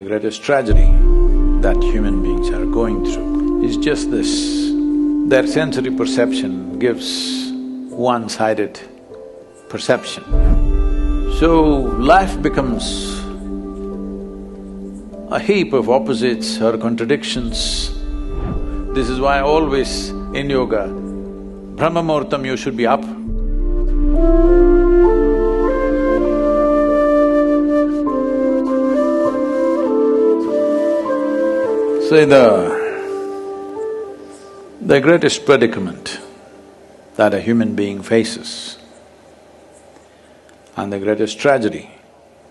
The greatest tragedy that human beings are going through is just this. Their sensory perception gives one-sided perception. So, life becomes a heap of opposites or contradictions. This is why always in yoga, Brahma Muhurtam you should be up. Say the greatest predicament that a human being faces and the greatest tragedy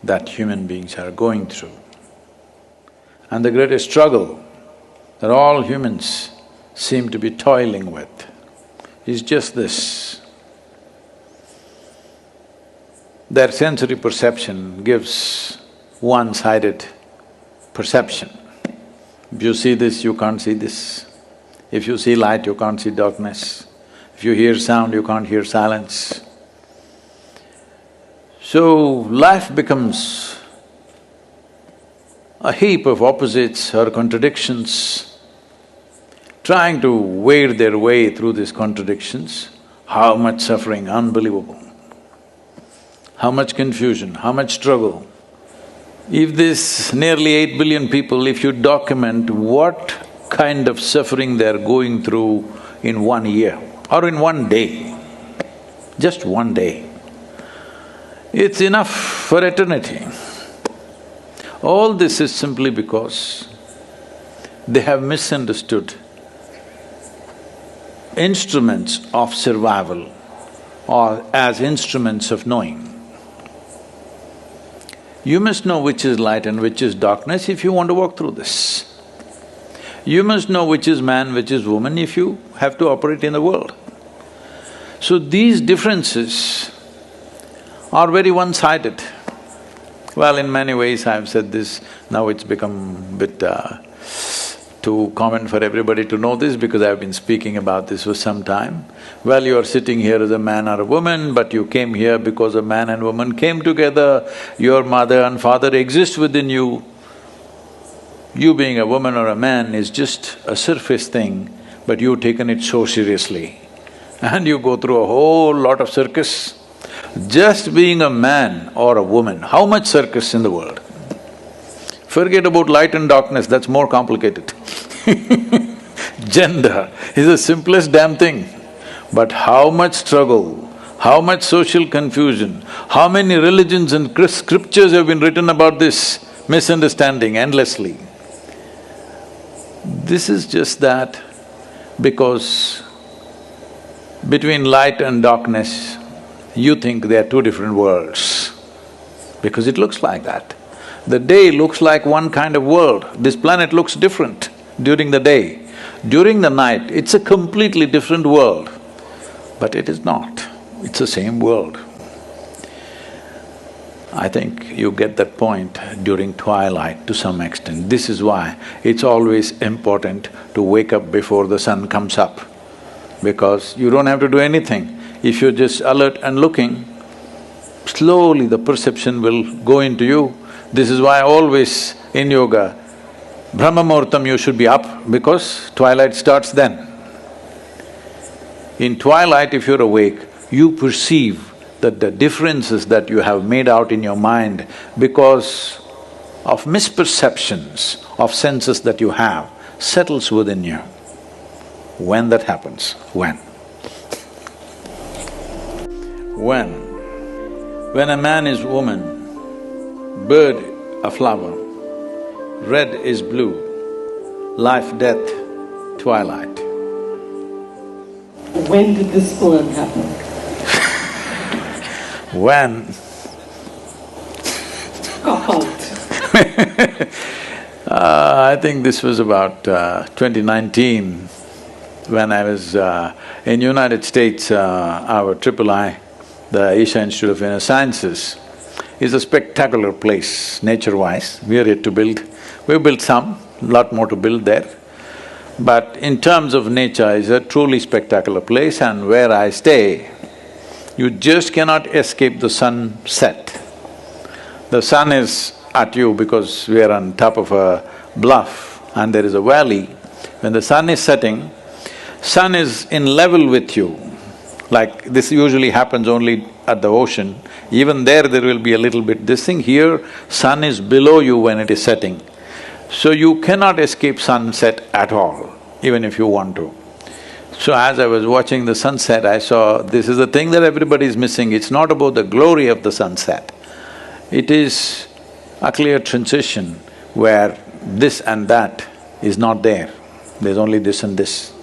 that human beings are going through and the greatest struggle that all humans seem to be toiling with is just this. Their sensory perception gives one-sided perception. If you see this, you can't see this. If you see light, you can't see darkness. If you hear sound, you can't hear silence. So, life becomes a heap of opposites or contradictions. Trying to wade their way through these contradictions, how much suffering, unbelievable. How much confusion, how much struggle. If this nearly 8 billion people, if you document what kind of suffering they're going through in 1 year or in 1 day, just 1 day, it's enough for eternity. All this is simply because they have misunderstood instruments of survival or as instruments of knowing. You must know which is light and which is darkness if you want to walk through this. You must know which is man, which is woman if you have to operate in the world. So these differences are very one-sided. Well, in many ways I've said this, now it's become a bit too common for everybody to know this because I've been speaking about this for some time. Well, you are sitting here as a man or a woman, but you came here because a man and woman came together, your mother and father exist within you. You being a woman or a man is just a surface thing, but you've taken it so seriously. And you go through a whole lot of circus. Just being a man or a woman, how much circus in the world? Forget about light and darkness, that's more complicated. Gender is the simplest damn thing. But how much struggle, how much social confusion, how many religions and scriptures have been written about this misunderstanding endlessly. This is just that because between light and darkness, you think they are two different worlds, because it looks like that. The day looks like one kind of world, this planet looks different during the day. During the night, it's a completely different world, but it is not, it's the same world. I think you get that point during twilight to some extent. This is why it's always important to wake up before the sun comes up, because you don't have to do anything. If you're just alert and looking, slowly the perception will go into you. This is why always in yoga, Brahma Muhurtam you should be up because twilight starts then. In twilight, if you're awake, you perceive that the differences that you have made out in your mind because of misperceptions of senses that you have settles within you. When that happens? When? When a man is woman, bird a flower, red is blue, life, death, twilight. When did this poem happen? When? I think this was about 2019 when I was in United States, our III, the Asia Institute of Inner Sciences, is a spectacular place nature-wise. We are yet to build. We've built some, lot more to build there. But in terms of nature, it's a truly spectacular place, and where I stay, you just cannot escape the sunset. The sun is at you because we are on top of a bluff and there is a valley. When the sun is setting, sun is in level with you. Like this usually happens only at the ocean. Even there will be a little bit this thing. Here, sun is below you when it is setting. So you cannot escape sunset at all, even if you want to. So as I was watching the sunset, I saw this is the thing that everybody is missing. It's not about the glory of the sunset. It is a clear transition where this and that is not there. There's only this and this.